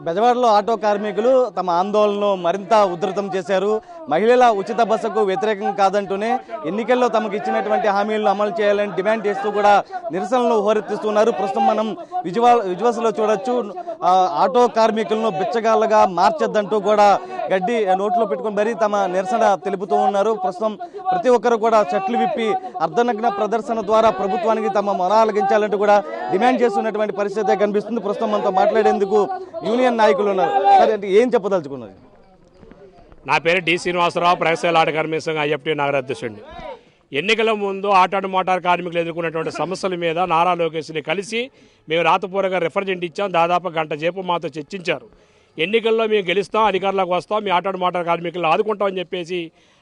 బెజవాడలో ఆటో కార్మికులు తమ ఆందోళనను మరింత ఉధృతం చేశారు. మహిళల ఉచిత బస్సుకు వ్యతిరేకం కాదంటూనే ఎన్నికల్లో తమకు ఇచ్చినటువంటి హామీలను అమలు చేయాలని డిమాండ్ చేస్తూ కూడా నిరసనలు హోరెత్తిస్తున్నారు. ప్రస్తుతం మనం విజువల్స్ లో చూడొచ్చు. ఆటో కార్మికులను బిచ్చగాళ్ళగా మార్చొద్దంటూ కూడా గడ్డి నోట్లో పెట్టుకుని మరీ తమ నిరసన తెలుపుతూ ఉన్నారు. ప్రస్తుతం ప్రతి ఒక్కరు కూడా చెట్లు విప్పి అర్ధనగ్న ప్రదర్శన ద్వారా ప్రభుత్వానికి తమ మొరాలగించాలంటూ కూడా డిమాండ్ చేస్తున్నటువంటి పరిస్థితి కనిపిస్తుంది. ప్రస్తుతం మనతో మాట్లాడేందుకు యూనియన్ నాయకులు ఉన్నారు. సరే, అంటే ఏం చెప్పదలుచుకున్నారు? నా పేరు డి శ్రీనివాసరావు, ప్రగతిశీల ఆటో కార్మిక సంఘం ఐఎఫ్టీ నగర అధ్యక్షుడిని. ఎన్నికల ముందు ఆటో మోటార్ కార్మికులు ఎదుర్కొన్నటువంటి సమస్యల మీద నారా లోకేష్ని కలిసి మేము రాతపూర్వకంగా రిప్రజెంట్ ఇచ్చాం. దాదాపు గంట సేపు మాతో చర్చించారు. ఎన్నికల్లో మేము గెలుస్తాం, అధికారంలోకి వస్తాం, మీ ఆటో మోటార్ కార్మికులను ఆదుకుంటామని చెప్పేసి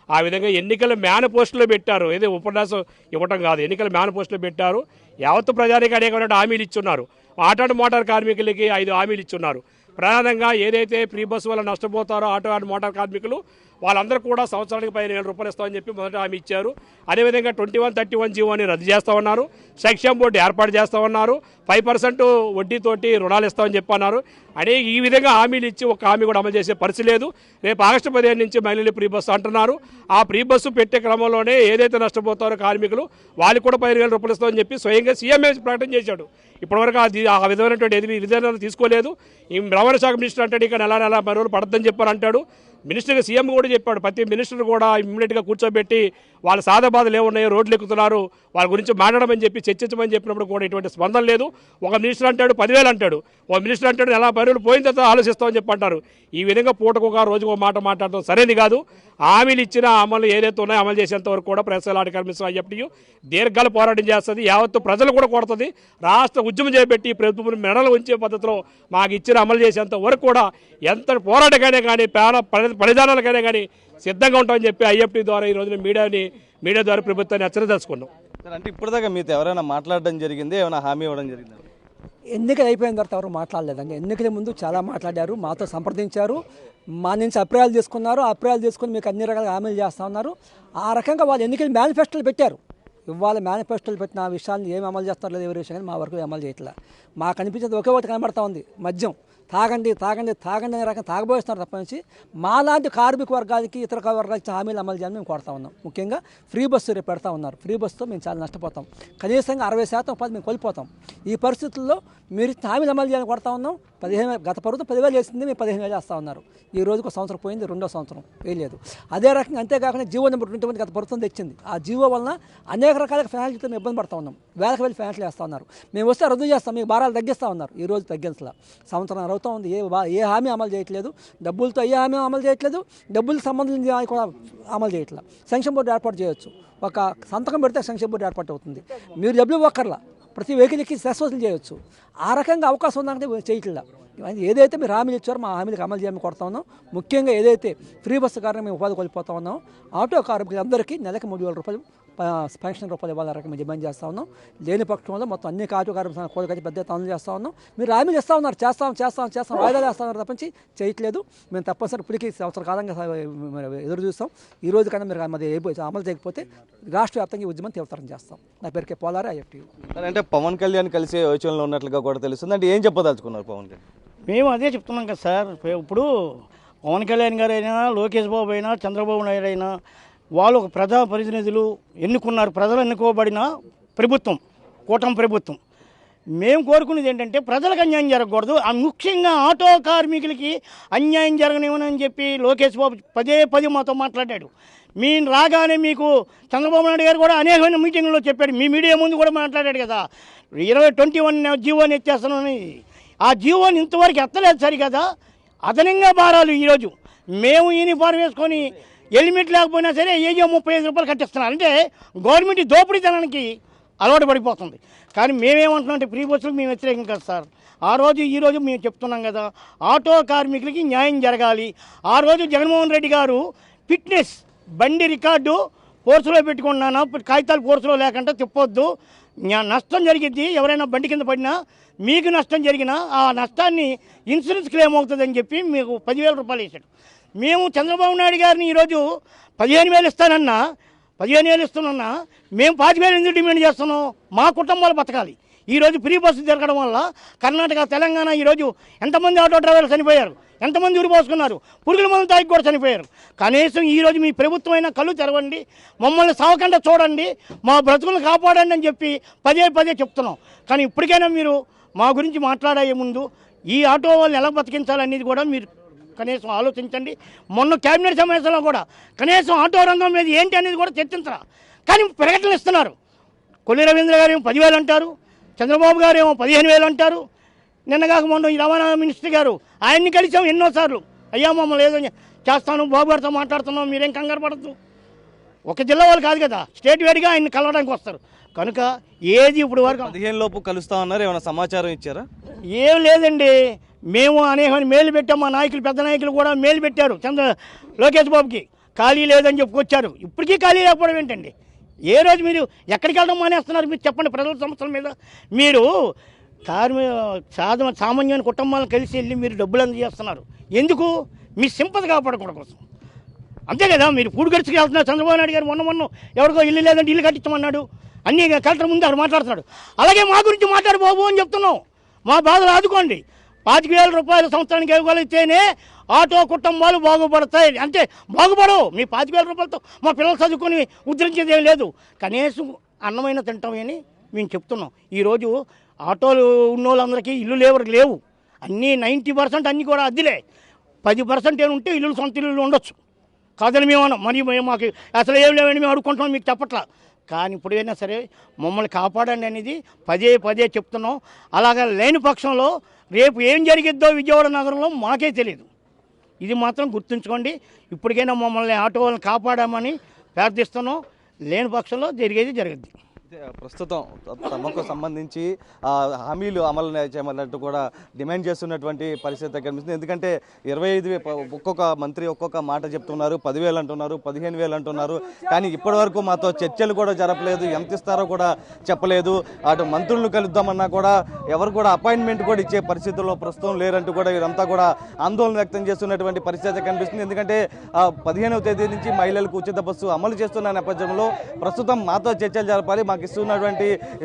ఆ విధంగా ఎన్నికల మేనిఫెస్టోలో పెట్టారు. ఏదో ఉపన్యాసం ఇవ్వటం కాదు, ఎన్నికల మేనిఫెస్టోలో పెట్టారు. యావత్తు ప్రజానికి అనేకమైన హామీలు ఇచ్చున్నారు. ఆటో మోటార్ కార్మికులకి 5 హామీలు ఇచ్చున్నారు. ప్రధానంగా ఏదైతే ఫ్రీ బస్సు వల్ల నష్టపోతారో ఆటో అండ్ మోటార్ కార్మికులు వాళ్ళందరూ కూడా సంవత్సరానికి 15,000 రూపాయలు ఇస్తామని చెప్పి మొదట హామీ ఇచ్చారు. అదేవిధంగా 2131 జీవోని రద్దు చేస్తామన్నారు. సంక్షేమ బోర్డు ఏర్పాటు చేస్తామన్నారు. 5% వడ్డీతోటి రుణాలు ఇస్తామని చెప్పన్నారు. అనే ఈ విధంగా హామీలు ఇచ్చి ఒక హామీ కూడా అమలు చేసే పరిస్థితి లేదు. రేపు ఆగస్టు 15 నుంచి మహిళలు ఫ్రీ బస్సు అంటున్నారు. ఆ ఫ్రీ బస్సు పెట్టే క్రమంలోనే ఏదైతే నష్టపోతారో కార్మికులు వాళ్ళకి కూడా 15,000 రూపాయలు ఇస్తామని చెప్పి స్వయంగా సీఎంఏ ప్రకటన చేశాడు. ఇప్పటివరకు ఆ విధమైనటువంటి విధానాలు తీసుకోలేదు. ఈ రవాణా శాఖ మినిస్టర్ అంటాడు ఇక నెల మరి రోజులు పడద్దని చెప్పారు అంటాడు. మినిస్టర్గా సీఎం కూడా చెప్పాడు. ప్రతి మినిస్టర్ కూడా ఇమ్మీడియట్గా కూర్చోబెట్టి వాళ్ళ సాధ బాధలు ఏమున్నాయో, రోడ్లు ఎక్కుతున్నారు, వాళ్ళ గురించి మాట్లాడమని చెప్పి చర్చించమని చెప్పినప్పుడు కూడా ఇటువంటి స్పందన లేదు. ఒక మినిస్టర్ అంటాడు 10,000 అంటాడు, ఒక మినిస్టర్ అంటాడు నెల 10 రోజులు పోయిన తర్వాత ఆలోచిస్తామని చెప్పి అంటారు. ఈ విధంగా పూటకొక రోజుకు ఒక మాట మాట్లాడటం సరైనది కాదు. హామీలు ఇచ్చిన అమలు ఏదైతే ఉన్నాయో అమలు చేసేంత వరకు కూడా ప్రగతిశీల ఆటో కార్మిక సంఘం ఐఎఫ్టీ దీర్ఘకాల పోరాటం చేస్తుంది. యావత్తు ప్రజలు కూడా కొడుతుంది. రాష్ట్ర ఉద్యమం చేపట్టి ప్రభుత్వం మెడలు ఉంచే పద్ధతిలో మాకు ఇచ్చిన అమలు చేసేంత వరకు కూడా ఎంత పోరాటకైనా కానీ బలిదానాలకైనా కానీ సిద్ధంగా ఉంటామని చెప్పి ఐఎఫ్టీ ద్వారా ఈ రోజున మీడియా ద్వారా ప్రభుత్వాన్ని హెచ్చరించుకున్నాం. అంటే ఇప్పటిదాకా మీతో ఎవరైనా మాట్లాడడం జరిగింది, ఏమైనా హామీ ఇవ్వడం జరిగింది? ఎన్నికలు అయిపోయిన తర్వాత ఎవరు మాట్లాడలేదండి. ఎన్నికల ముందు చాలా మాట్లాడారు, మాతో సంప్రదించారు, మా నుంచి అభిప్రాయాలు తీసుకున్నారు. అభిప్రాయాలు తీసుకుని మీకు అన్ని రకాల హామీలు చేస్తూ ఉన్నారు. ఆ రకంగా వాళ్ళు ఎన్నికలు మేనిఫెస్టోలు పెట్టారు. ఇవాళ మేనిఫెస్టోలు పెట్టిన ఆ విషయాన్ని ఏమి అమలు చేస్తారో లేదు ఎవరి విషయం, కానీ మా వరకు అమలు చేయట్లేదు. మాకు అనిపించేది ఒకే ఒకటి కనబడతా ఉంది, మద్యం తాగండి తాగండి తాగండి అనే రకం తాగబోస్తున్నారు తప్ప నుంచి మాలాంటి కార్మిక వర్గాలకి ఇతర వర్గాలకి హామీలు అమలు చేయాలని మేము కోరుతా ఉన్నాం. ముఖ్యంగా ఫ్రీ బస్సు రేపు పెడతా ఉన్నారు. ఫ్రీ బస్సుతో మేము చాలా నష్టపోతాం. కనీసంగా 60% ఉపాధి మేము కోల్పోతాం. ఈ పరిస్థితుల్లో మీరు హామీలు అమలు చేయాలని కోరుతా ఉన్నాం. 15,000 గత ప్రభుత్వం 10,000 చేసింది, మేము 15,000 చేస్తూ ఉన్నారు. ఈ రోజుకు సంవత్సరం పోయింది, 2వ సంవత్సరం వేయలేదు. అదే రకంగా అంతేకాకుండా జీవో నెంబర్ 21 గత ప్రభుత్వం తెచ్చింది. ఆ జీవో వలన అనేక రకాల ఫైనాన్షియల్తో మేము ఇబ్బంది పడుతూ ఉన్నాం. వేలకు వెళ్ళి ఫైనాన్షియల్ వేస్తూ ఉన్నారు. మేము వస్తే రద్దు చేస్తాం, మీకు భారాలు తగ్గిస్తూ ఉన్నారు. ఈ రోజు తగ్గించలా. సంవత్సరం అవుతూ ఉంది, ఏ హామీ అమలు చేయట్లేదు. డబ్బులతో ఏ హామీ అమలు చేయట్లేదు, డబ్బులకు సంబంధించిన కూడా అమలు చేయట్లేదు. సంక్షేమ బోర్డు ఏర్పాటు చేయొచ్చు, ఒక సంతకం పెడితే సంక్షేమ బోర్డు ఏర్పాటు అవుతుంది. మీరు డబ్బులు ఒక్కర్లా ప్రతి వెహికల్కి సెస్ వసూలు చేయొచ్చు. ఆ రకంగా అవకాశం ఉందంటే చేయట్లేదు. ఏదైతే మీరు హామీలు ఇచ్చారో మా హామీలకు అమలు చేయమని కొడతా ఉన్నాం. ముఖ్యంగా ఏదైతే ఫ్రీ బస్సు కారణంగా మేము ఉపాధి కోల్పోతా ఉన్నాం, ఆటో కార్మికులందరికీ నెలకు 3,000 రూపాయలు పెన్షన్ రూపాయలు ఇవ్వాలని రకం డిమాండ్ చేస్తూ ఉన్నాం. లేని పక్షంలో మొత్తం అన్ని ఆటో కార్మికులు కోరికలు పెద్ద అమలు చేస్తూ ఉన్నాం. మీరు హామీలు ఇస్తూ ఉన్నారు, చేస్తాం వాయిదాలు వేస్తూ ఉన్నారు తప్పించి చేయట్లేదు. మేము తప్పనిసరి ఇప్పటికీ సంవత్సర కాలంగా ఎదురు చూస్తాం. ఈ రోజు కన్నా మీరు మరి అమలు చేయకపోతే రాష్ట్ర వ్యాప్తంగా ఉద్యమం తీవ్రతరం చేస్తాం. నా పేరుకే పోలారే ఐఎఫ్టీ. అంటే పవన్ కళ్యాణ్ కలిసే యోచనలో ఉన్నట్లుగా కూడా తెలుస్తుంది. అంటే ఏం చెప్పదలుచుకున్నారు పవన్ కళ్యాణ్? మేము అదే చెప్తున్నాం కదా సార్. ఇప్పుడు పవన్ కళ్యాణ్ గారు అయినా, లోకేష్ బాబు అయినా, చంద్రబాబు నాయుడు అయినా వాళ్ళు ఒక ప్రజాప్రతినిధులు ఎన్నుకున్నారు. ప్రజలు ఎన్నుకోబడిన ప్రభుత్వం, కూటమి ప్రభుత్వం. మేము కోరుకునేది ఏంటంటే ప్రజలకు అన్యాయం జరగకూడదు. ముఖ్యంగా ఆటో కార్మికులకి అన్యాయం జరగనివ్వనని చెప్పి లోకేష్ బాబు పదే మాతో మాట్లాడాడు. మేము రాగానే మీకు చంద్రబాబు నాయుడు గారు కూడా అనేకమైన మీటింగ్లో చెప్పాడు. మీ మీడియా ముందు కూడా మాట్లాడాడు కదా, 2021 జీవోని ఎత్తేస్తానని. ఆ జీవోని ఇంతవరకు ఎత్తలేదు సరికదా. అదనంగా భారాలు ఈరోజు మేము యూనిఫార్మ్ వేసుకొని హెల్మెట్ లేకపోయినా సరే ఏజో 35 రూపాయలు కట్టిస్తున్నారు. అంటే గవర్నమెంట్ దోపిడీతనానికి అలవాటు పడిపోతుంది. కానీ మేమేమంటున్నాం అంటే ఫ్రీ బస్సులకు మేము వ్యతిరేకం కదా సార్. ఆ రోజు ఈరోజు మేము చెప్తున్నాం కదా, ఆటో కార్మికులకి న్యాయం జరగాలి. ఆ రోజు జగన్మోహన్ రెడ్డి గారు ఫిట్నెస్ బండి రికార్డు పోర్సులో పెట్టుకున్నాను, కాగితాలు పోర్సులో లేకుండా తిప్పొద్దు, నష్టం జరిగిద్ది, ఎవరైనా బండి కింద పడినా మీకు నష్టం జరిగినా ఆ నష్టాన్ని ఇన్సూరెన్స్ క్లెయిమ్ అవుతుందని చెప్పి మీకు 10,000 రూపాయలు వేసాడు. మేము చంద్రబాబు నాయుడు గారిని ఈరోజు 15,000 ఇస్తానన్నా, 15,000 ఇస్తున్నా, మేము 25,000 ఎందుకు డిమాండ్ చేస్తున్నాం? మా కుటుంబాలు బతకాలి. ఈరోజు ఫ్రీ బస్సు తిరగడం వల్ల కర్ణాటక తెలంగాణ ఈరోజు ఎంతమంది ఆటో డ్రైవర్లు చనిపోయారు, ఎంతమంది ఉరిపోసుకున్నారు, పురుగుల మందు తాగి కూడా చనిపోయారు. కనీసం ఈరోజు మీ ప్రభుత్వం అయినా కళ్ళు తెరవండి, మమ్మల్ని సావకుండా చూడండి, మా బ్రతుకులను కాపాడండి అని చెప్పి పదే పదే చెప్తున్నాం. కానీ ఇప్పటికైనా మీరు మా గురించి మాట్లాడే ముందు ఈ ఆటో వాళ్ళని ఎలా బతికించాలనేది కూడా మీరు కనీసం ఆలోచించండి. మొన్న కేబినెట్ సమావేశంలో కూడా కనీసం ఆటో రంగం మీద ఏంటి అనేది కూడా చర్చించరా. కానీ ప్రకటనలు ఇస్తున్నారు. కొల్లి రవీంద్ర గారు ఏమో 10,000 అంటారు, చంద్రబాబు గారు ఏమో 15,000 అంటారు. నిన్నగాక మొన్న ఈ రవాణా మినిస్టర్ గారు ఆయన్ని కలిసాం ఎన్నోసార్లు, అయ్యా మమ్మల్ని ఏదో చేస్తాను, బాబు గారితో మాట్లాడుతున్నాం, మీరేం కంగారు పడద్దు. ఒక జిల్లా వాళ్ళు కాదు కదా, స్టేట్ వేడిగా ఆయన్ని కలవడానికి వస్తారు. కనుక ఏది ఇప్పుడు వరకు 15 లోపు కలుస్తా ఉన్నారు, ఏమైనా సమాచారం ఇచ్చారా? ఏం లేదండి. మేము అనేక మేలు పెట్టాం, మా నాయకులు పెద్ద నాయకులు కూడా మేలు పెట్టారు లోకేష్ బాబుకి. ఖాళీ లేదని చెప్పుకొచ్చారు. ఇప్పటికీ ఖాళీ లేకపోవడం ఏంటండి? ఏ రోజు మీరు ఎక్కడికి వెళ్ళడం మానేస్తున్నారు? మీరు చెప్పండి. ప్రజల సమస్యల మీద మీరు సామాన్యమైన కుటుంబాలను కలిసి వెళ్ళి మీరు డబ్బులు అందజేస్తున్నారు. ఎందుకు? మీ సింపతి కాపాడుకోవడం కోసం, అంతే కదా. మీరు పూడి గడిచికి వెళ్తున్నారు. చంద్రబాబు నాయుడు గారు మొన్న ఎవరికో ఇల్లు లేదంటే ఇల్లు కట్టించమన్నాడు, అన్నీ కలెక్టర్ ముందు అక్కడ మాట్లాడుతున్నాడు. అలాగే మా గురించి మాట్లాడు బాబు అని చెప్తున్నాం. మా బాధలు ఆదుకోండి. 25,000 రూపాయలు సంవత్సరానికి ఇవ్వగలిగితేనే ఆటో కుటుంబాలు బాగుపడతాయి. అంటే బాగుపడవు. మీ 25,000 రూపాయలతో మా పిల్లలు చదువుకొని ఉద్ధరించేది ఏం లేదు. కనీసం అన్నమైన తింటామని మేము చెప్తున్నాం. ఈరోజు ఆటోలు ఉన్న వాళ్ళందరికీ ఇల్లు లేవు. అన్నీ 90% అన్నీ కూడా అద్దెలే. 10% ఏమి ఉంటే ఇల్లు, సొంత ఇల్లు ఉండొచ్చు. కాదని మేము అన్నాం. మరి మాకు అసలు ఏం లేవని మేము అడుక్కుంటున్నాం, మీకు చెప్పట్లా. కానీ ఇప్పుడైనా సరే మమ్మల్ని కాపాడండి అనేది పదే పదే చెప్తున్నాం. అలాగా లేని పక్షంలో రేపు ఏం జరిగిద్దో విజయవాడ నగరంలో మాకే తెలియదు. ఇది మాత్రం గుర్తుంచుకోండి. ఇప్పటికైనా మమ్మల్ని ఆటో వాళ్ళని కాపాడామని ప్రార్థిస్తున్నాం. లేని పక్షంలో జరిగేది జరుగుద్ది. ప్రస్తుతం తమకు సంబంధించి హామీలు అమలు చేయమన్నట్టు కూడా డిమాండ్ చేస్తున్నటువంటి పరిస్థితి కనిపిస్తుంది. ఎందుకంటే 25 ఒక్కొక్క మంత్రి ఒక్కొక్క మాట చెప్తున్నారు. 10,000 అంటున్నారు, 15,000 అంటున్నారు. కానీ ఇప్పటివరకు మాతో చర్చలు కూడా జరపలేదు, ఎంత ఇస్తారో కూడా చెప్పలేదు. అటు మంత్రులను కలుద్దామన్నా కూడా ఎవరు కూడా అపాయింట్మెంట్ కూడా ఇచ్చే పరిస్థితుల్లో ప్రస్తుతం లేరంటూ కూడా వీరంతా కూడా ఆందోళన వ్యక్తం చేస్తున్నటువంటి పరిస్థితి కనిపిస్తుంది. ఎందుకంటే 15వ తేదీ నుంచి మహిళలకు ఉచిత బస్సు అమలు చేస్తున్న నేపథ్యంలో ప్రస్తుతం మాతో చర్చలు జరపాలి, మాకు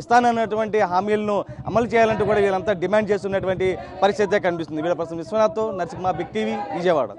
ఇస్తానన్నటువంటి హామీలను అమలు చేయాలంటూ కూడా వీళ్ళంతా డిమాండ్ చేస్తున్నటువంటి పరిస్థితి కనిపిస్తుంది. వీళ్ళ పర్సన్ విశ్వనాథ్తో నరసింహ, బిగ్ టీవీ, విజయవాడ.